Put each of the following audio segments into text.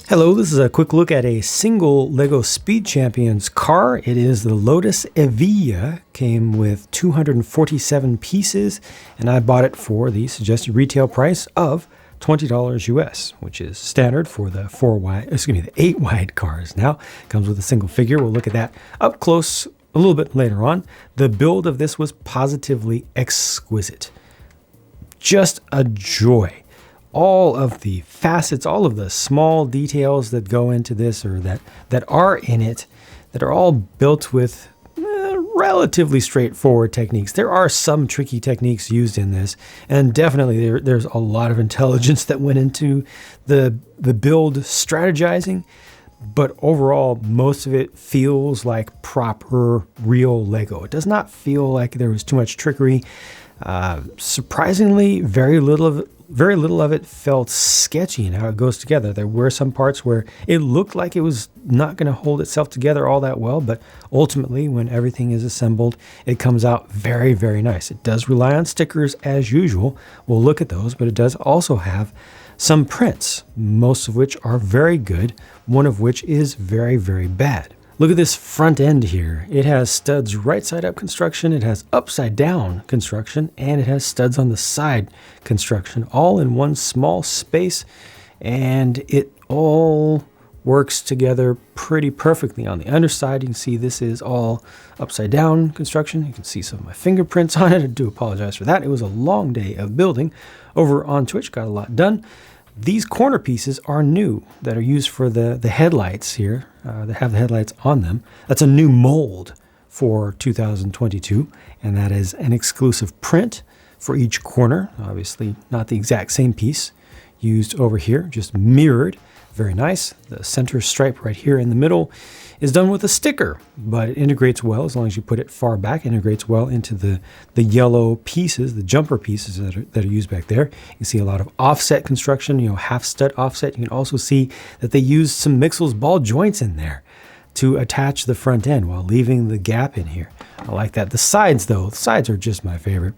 Hello, this is a quick look at a single LEGO Speed Champions car. It is the Lotus Evija, came with 247 pieces, and I bought it for the suggested retail price of $20 US, which is standard for the 8 wide cars. Now, it comes with a single figure. We'll look at that up close a little bit later on. The build of this was positively exquisite. Just a joy. All of the facets, all of the small details that go into this or that are in it, that are all built with relatively straightforward techniques. There are some tricky techniques used in this, and definitely there's a lot of intelligence that went into the build strategizing, but overall, most of it feels like proper, real Lego. It does not feel like there was too much trickery. Surprisingly, very little of it felt sketchy in how it goes together. There were some parts where it looked like it was not going to hold itself together all that well, but ultimately, when everything is assembled, it comes out very, very nice. It does rely on stickers as usual. We'll look at those, but it does also have some prints, most of which are very good, one of which is very, very bad. Look at this front end here. It has studs right side up construction, it has upside down construction, and it has studs on the side construction, all in one small space, and it all works together pretty perfectly. On the underside, you can see this is all upside down construction. You can see some of my fingerprints on it. I do apologize for that. It was a long day of building over on Twitch, got a lot done. These corner pieces are new that are used for the headlights here. That have the headlights on them. That's a new mold for 2022, and that is an exclusive print for each corner. Obviously not the exact same piece used over here, just mirrored. Very nice. The center stripe right here in the middle is done with a sticker, but it integrates well as long as you put it far back. It integrates well into the yellow pieces, the jumper pieces that are used back there. You see a lot of offset construction, half stud offset. You can also see that they used some Mixel's ball joints in there to attach the front end while leaving the gap in here. I like that. The sides, though, the sides are just my favorite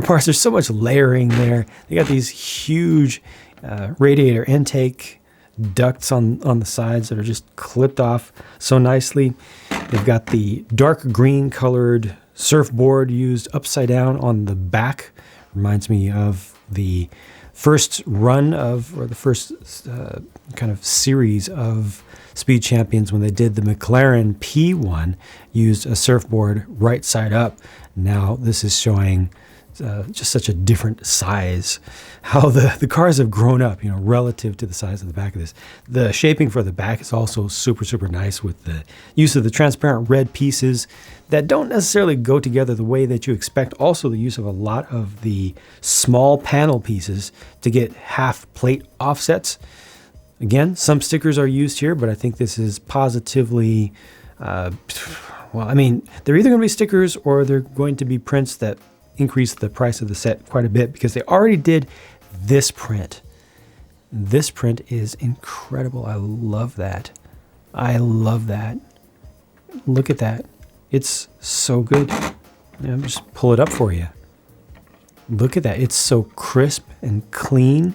parts. There's so much layering there. They got these huge radiator intake ducts on the sides that are just clipped off so nicely. They've got the dark green colored surfboard used upside down on the back. Reminds me of the first run of, or the first kind of series of Speed Champions when they did the McLaren P1, used a surfboard right side up. Now this is showing just such a different size, how the cars have grown up, relative to the size of the back of this. The shaping for the back is also super, super nice with the use of the transparent red pieces that don't necessarily go together the way that you expect. Also the use of a lot of the small panel pieces to get half plate offsets. Again, some stickers are used here, but I think this is positively, they're either going to be stickers or they're going to be prints that increase the price of the set quite a bit, because they already did this print. This print is incredible. I love that. I love that. Look at that. It's so good. I'll just pull it up for you. Look at that. It's so crisp and clean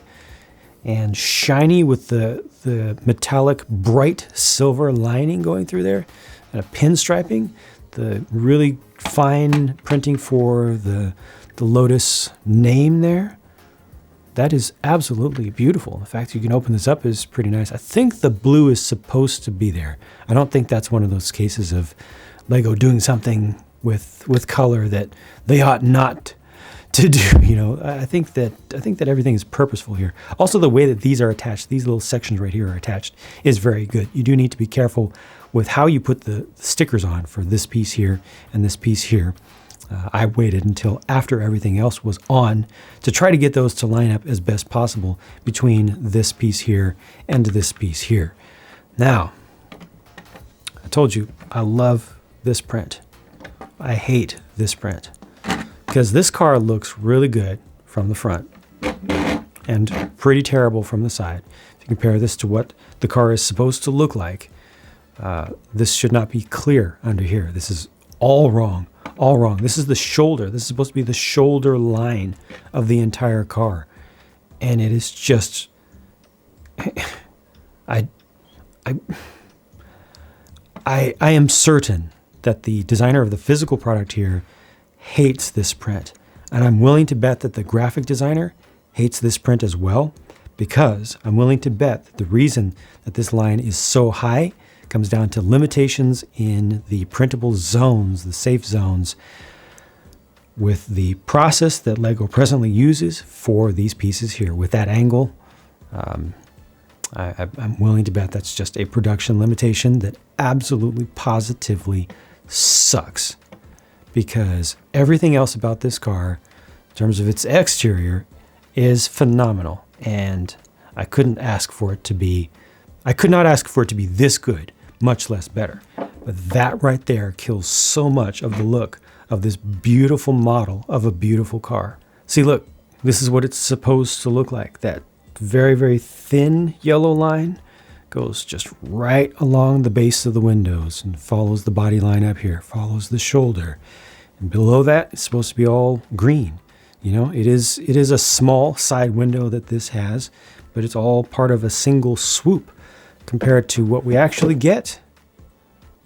and shiny with the metallic bright silver lining going through there and a pinstriping. The really fine printing for the Lotus name there. That is absolutely beautiful. The fact you can open this up is pretty nice. I think the blue is supposed to be there. I don't think that's one of those cases of Lego doing something with color that they ought not to do. I think that everything is purposeful here. Also, the way that these are attached, these little sections right here are attached, is very good. You do need to be careful with how you put the stickers on for this piece here and this piece here. I waited until after everything else was on to try to get those to line up as best possible between this piece here and this piece here. Now, I told you I love this print. I hate this print because this car looks really good from the front and pretty terrible from the side. If you compare this to what the car is supposed to look like, this should not be clear under here. This is all wrong. All wrong. This is the shoulder. This is supposed to be the shoulder line of the entire car. And it is just I, I am certain that the designer of the physical product here hates this print. And I'm willing to bet that the graphic designer hates this print as well, because I'm willing to bet that the reason that this line is so high comes down to limitations in the printable zones, the safe zones, with the process that LEGO presently uses for these pieces here. With that angle, I'm willing to bet that's just a production limitation that absolutely positively sucks, because everything else about this car in terms of its exterior is phenomenal, and I could not ask for it to be this good, much less better. But that right there kills so much of the look of this beautiful model of a beautiful car. See, look, this is what it's supposed to look like. That very, very thin yellow line goes just right along the base of the windows and follows the body line up here, follows the shoulder. And below that, it's supposed to be all green. You know, it is a small side window that this has, but it's all part of a single swoop compared to what we actually get.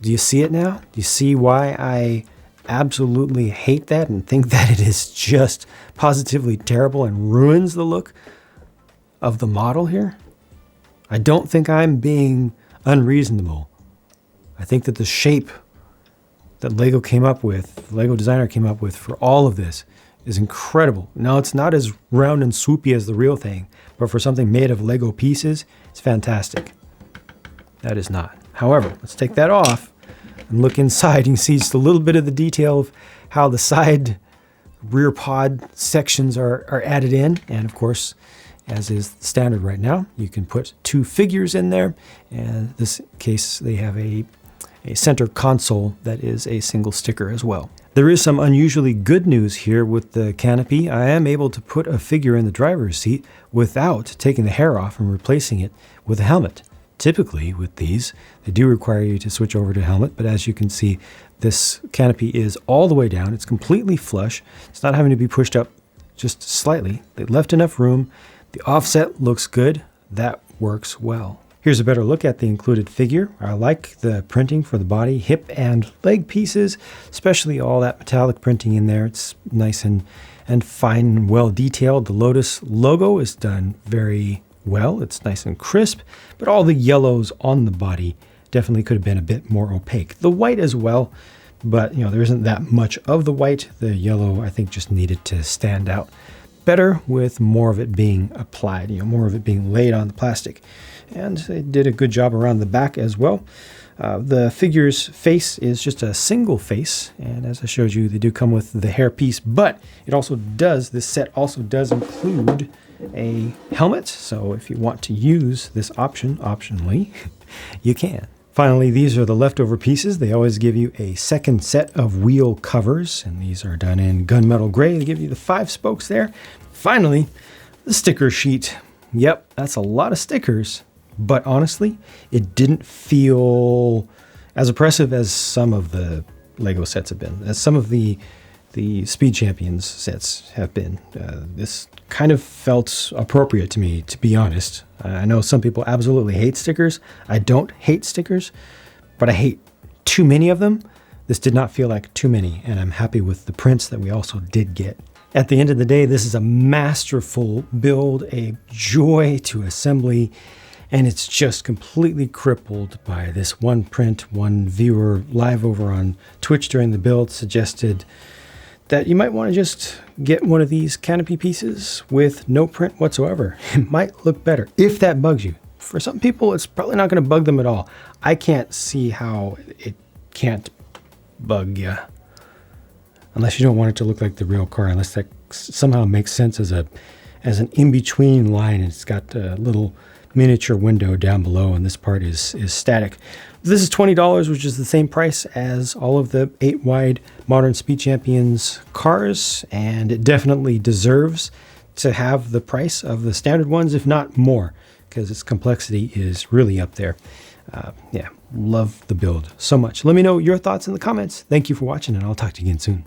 Do you see it now? Do you see why I absolutely hate that and think that it is just positively terrible and ruins the look of the model here? I don't think I'm being unreasonable. I think that the shape that LEGO designer came up with for all of this is incredible. Now, it's not as round and swoopy as the real thing, but for something made of LEGO pieces, it's fantastic. That is not. However, let's take that off and look inside. You can see just a little bit of the detail of how the side rear pod sections are added in. And of course, as is standard right now, you can put two figures in there. And in this case, they have a center console that is a single sticker as well. There is some unusually good news here with the canopy. I am able to put a figure in the driver's seat without taking the hair off and replacing it with a helmet. Typically with these, they do require you to switch over to helmet, but as you can see, this canopy is all the way down. It's completely flush. It's not having to be pushed up just slightly. They left enough room. The offset looks good. That works well. Here's a better look at the included figure. I like the printing for the body, hip and leg pieces, especially all that metallic printing in there. It's nice and fine and well detailed. The Lotus logo is done very well. It's nice and crisp, but all the yellows on the body definitely could have been a bit more opaque. The white as well, but you know, there isn't that much of the white. The yellow, I think, just needed to stand out better with more of it being applied, you know, more of it being laid on the plastic. And they did a good job around the back as well. The figure's face is just a single face, and as I showed you, they do come with the hair piece, but it also does, this set also does include a helmet, so if you want to use this option, optionally, you can. Finally, these are the leftover pieces. They always give you a second set of wheel covers, and these are done in gunmetal gray. They give you the 5 spokes there. Finally, the sticker sheet. Yep, that's a lot of stickers. But honestly, it didn't feel as oppressive as some of the LEGO sets have been, as some of the Speed Champions sets have been. This kind of felt appropriate to me, to be honest. I know some people absolutely hate stickers. I don't hate stickers, but I hate too many of them. This did not feel like too many, and I'm happy with the prints that we also did get. At the end of the day, this is a masterful build, a joy to assembly. And it's just completely crippled by this one print. One viewer live over on Twitch during the build suggested that you might want to just get one of these canopy pieces with no print whatsoever. It might look better if that bugs you. For some people, it's probably not going to bug them at all. I can't see how it can't bug you. Unless you don't want it to look like the real car, unless that somehow makes sense as an in-between line. It's got a little miniature window down below, and this part is static. This is $20, which is the same price as all of the 8-wide modern Speed Champions cars, and it definitely deserves to have the price of the standard ones, if not more, because its complexity is really up there. Yeah, love the build so much. Let me know your thoughts in the comments. Thank you for watching, and I'll talk to you again soon.